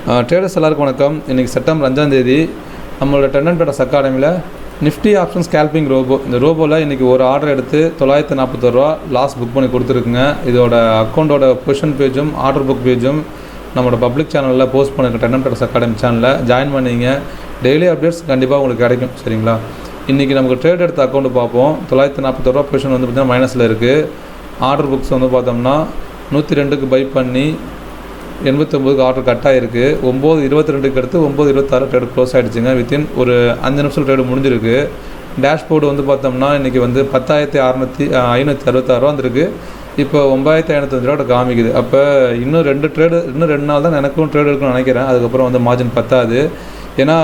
Traders எல்லாருக்கும் வணக்கம். இன்றைக்கி செப்டம்பர் 5 நம்மளோட டென்னன் ட்ரேடர்ஸ் அகாடமியில் நிஃப்டி ஆப்ஷன் ஸ்கேல்பிங் ரோபோ, இந்த ரோபோவில் இன்றைக்கி ஒரு ஆர்டர் எடுத்து 941 ரூபா லாஸ் புக் பண்ணி கொடுத்துருக்குங்க. இதோட அக்கௌண்ட்டோட பொசிஷன் பேஜும் ஆர்டர் புக் பேஜும் நம்மளோட பப்ளிக் சேனலில் போஸ்ட் பண்ணிருக்க டென்னன் ட்ரேடர்ஸ் அகாடமி சேனலில் ஜாயின் பண்ணிங்க. டெய்லி அப்டேட்ஸ் கண்டிப்பாக உங்களுக்கு கிடைக்கும். சரிங்களா? இன்றைக்கி நமக்கு ட்ரேட் எடுத்த அக்கௌண்ட்டு பார்ப்போம். 941 ரூபா பொசிஷன் வந்து பார்த்திங்கன்னா மைனஸில் இருக்குது. ஆர்டர் புக்ஸ் வந்து பார்த்தோம்னா 102க்கு பை பண்ணி 89க்கு ஆர்டர் கட் ஆகிருக்கு. 9:22க்கு அடுத்து 9:26 ட்ரேடு க்ளோஸ் ஆகிடுச்சுங்க. வித்தின் ஒரு 5 நிமிஷம் ட்ரேடு முடிஞ்சிருக்கு. டேஷ்போர்டு வந்து பார்த்தோம்னா இன்றைக்கி வந்து 10,566 ரூபா வந்துருக்கு. இப்போ 9,505 ரூபா காமிக்குது. அப்போ இன்னும் 2 நாள் தான் எனக்கும் ட்ரேடு இருக்குன்னு நினைக்கிறேன். அதுக்கப்புறம் வந்து மார்ஜின் பத்தாது. ஏன்னா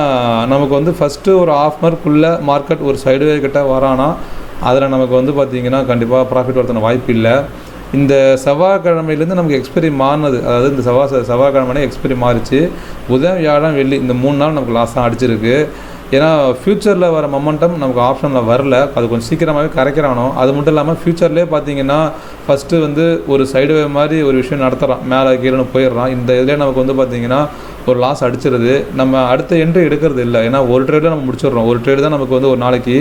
நமக்கு வந்து ஃபஸ்ட்டு ஒரு ஹாஃப் ஹவர்க்குள்ளே மார்க்கெட் ஒரு சைடுவே கிட்ட வரானா அதில் நமக்கு வந்து பார்த்திங்கன்னா கண்டிப்பாக ப்ராஃபிட் வரதுன வாய்ப்பு இல்லை. இந்த செவ்வாய்க்கிழமையிலேருந்து நமக்கு எக்ஸ்பெரி மாறினது, அதாவது இந்த செவ்வாய்க்கிழமையே எக்ஸ்பெரி மாறிச்சு. புதன், வியாழன், வெள்ளி இந்த 3 நாள் நமக்கு லாஸாக அடிச்சிருக்கு. ஏன்னா ஃப்யூச்சரில் வர மொமெண்டம் நமக்கு ஆப்ஷனில் வரல. அது கொஞ்சம் சீக்கிரமாகவே கரைக்கிறானோ. அது மட்டும் இல்லாமல் ஃப்யூச்சர்லேயே பார்த்தீங்கன்னா ஃபஸ்ட்டு வந்து ஒரு சைடுவே மாதிரி ஒரு விஷயம் நடத்துகிறான், மேலே கீழே போயிடுறான். இந்த இதிலே நமக்கு வந்து பார்த்திங்கன்னா ஒரு லாஸ் அடிச்சிருது. நம்ம அடுத்த என்ட்ரி எடுக்கிறது இல்லை. ஏன்னா ஒரு ட்ரேடில் நம்ம முடிச்சிடுறோம். ஒரு ட்ரேடு தான் நமக்கு வந்து ஒரு நாளைக்கு.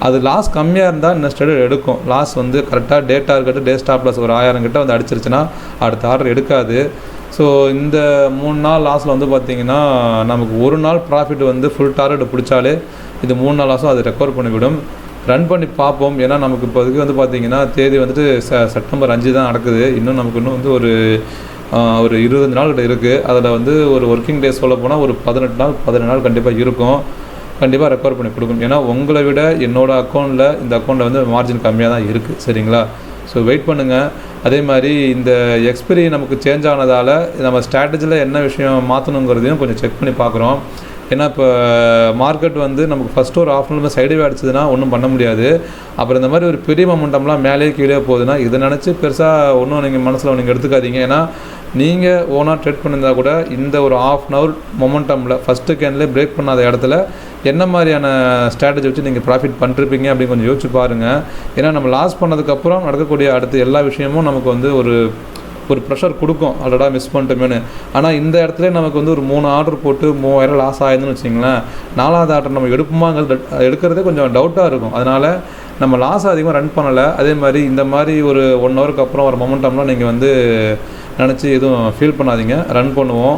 அது லாஸ் கம்மியாக இருந்தால் நெக்ஸ்ட் ட்ரேடு எடுக்கும். லாஸ் வந்து கரெக்டாக டே டார்கெட்டு டே ஸ்டாப் லாஸ் ஒரு 1000 கிட்ட வந்து அடிச்சிருச்சுன்னா அடுத்த ஆர்டர் எடுக்காது. ஸோ இந்த 3 நாள் லாஸில் வந்து பார்த்திங்கன்னா நமக்கு ஒரு நாள் ப்ராஃபிட் வந்து ஃபுல் டார்கெட் பிடிச்சாலே இது 3 நாள் லாஸும் அது ரெக்கவர் பண்ணிவிடும். ரன் பண்ணி பார்ப்போம். ஏன்னா நமக்கு இப்போதைக்கு வந்து பார்த்திங்கன்னா தேதி வந்துட்டு செப்டம்பர் 5 தான் நடக்குது. இன்னும் நமக்கு இன்னும் வந்து ஒரு 20 நாள் கிட்ட இருக்குது. அதில் வந்து ஒரு ஒர்க்கிங் டேஸ் சொல்ல போனால் ஒரு 17 நாள் கண்டிப்பாக இருக்கும். கண்டிப்பாக ரெக்கவர் பண்ணி கொடுக்கும். ஏன்னா உங்களை விட என்னோடய அக்கௌண்ட்டில் இந்த அக்கௌண்ட்டில் வந்து மார்ஜின் கம்மியாக தான் இருக்குது. சரிங்களா? ஸோ வெயிட் பண்ணுங்கள். அதே மாதிரி இந்த எக்ஸ்பெரி நமக்கு சேஞ்ச் ஆனதால் நம்ம ஸ்ட்ராட்டஜியில் என்ன விஷயம் மாற்றணுங்கிறதையும் கொஞ்சம் செக் பண்ணி பார்க்குறோம். ஏன்னா இப்போ மார்க்கெட் வந்து நமக்கு ஃபஸ்ட்டு ஒரு ஆஃப் அன் சைடுவே அடிச்சதுன்னா ஒன்றும் பண்ண முடியாது. அப்புறம் இந்த மாதிரி ஒரு பெரிய மொமெண்டம்லாம் மேலே கீழே போகுதுன்னா இதை நினச்சி பெருசாக ஒன்றும் நீங்கள் மனசில் நீங்கள் எடுத்துக்காதீங்க. ஏன்னா நீங்கள் ஓனாக ட்ரேட் பண்ணியிருந்தால் கூட இந்த ஒரு ½ அன் ஹவர் மொமெண்டமில் ஃபஸ்ட்டு கேன்லேயே பிரேக் பண்ணாத இடத்துல என்ன மாதிரியான ஸ்ட்ராட்டஜி வச்சு நீங்கள் ப்ராஃபிட் பண்ணிருப்பீங்க அப்படின்னு கொஞ்சம் யோசிச்சு பாருங்கள். ஏன்னா நம்ம லாஸ் பண்ணதுக்கப்புறம் நடக்கக்கூடிய அடுத்த எல்லா விஷயமும் நமக்கு வந்து ஒரு ப்ரெஷர் கொடுக்கும், ஆல்ரெடா மிஸ் பண்ணிட்டோமேனு. ஆனால் இந்த இடத்துல நமக்கு வந்து ஒரு 3 ஆர்டர் போட்டு 3000 லாஸ் ஆயிருந்துன்னு வச்சிங்களேன். 4வது ஆர்டர் நம்ம எடுக்குமாங்கிறது எடுக்கிறதே கொஞ்சம் டவுட்டாக இருக்கும். அதனால் நம்ம லாஸ் அதிகமாக ரன் பண்ணலை. அதே மாதிரி இந்த மாதிரி ஒரு 1 ஹவருக்கு அப்புறம் ஒரு மொமெண்டம்லாம் நீங்கள் வந்து நினச்சி எதுவும் ஃபீல் பண்ணாதீங்க. ரன் பண்ணுவோம்.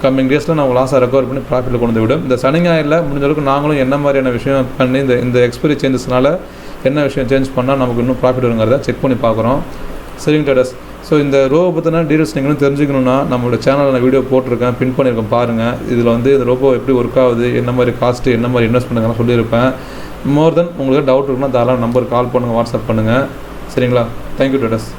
கம்மிங் டேஸில் நம்ம லாஸை ரெக்கவர் பண்ணி ப்ராஃபிட்டில் கொண்டு விடும். இந்த சனி ஞாயிறில் முடிஞ்ச அளவுக்கு நாங்களும் என்ன மாதிரியான விஷயம் பண்ணி இந்த எக்ஸ்பெரி சேஞ்சஸ்னால என்ன விஷயம் சேஞ்ச் பண்ணால் நமக்கு இன்னும் ப்ராஃபிட் வருங்கிறத செக் பண்ணி பார்க்குறோம். சரிங்க ட்ரேடர்ஸ். ஸோ இந்த ரோபோ பற்றின டீட்டெயில்ஸ் நீங்களும் தெரிஞ்சுக்கணுன்னா நம்மளோட சேனலில் நான் வீடியோ போட்டிருக்கேன், பின் பண்ணியிருக்கேன் பாருங்கள். இதில் வந்து இந்த ரோபோ எப்படி ஒர்க் ஆகுது, என்ன மாதிரி காஸ்ட்டு, என்ன மாதிரி இன்வெஸ்ட் பண்ணுங்கலாம் சொல்லியிருப்பேன். மோர் தென் உங்களுக்கு டவுட் இருக்குன்னா தாராளமாக நம்பர் கால் பண்ணுங்கள், வாட்ஸ்அப் பண்ணுங்கள். சரிங்களா? Thank you traders.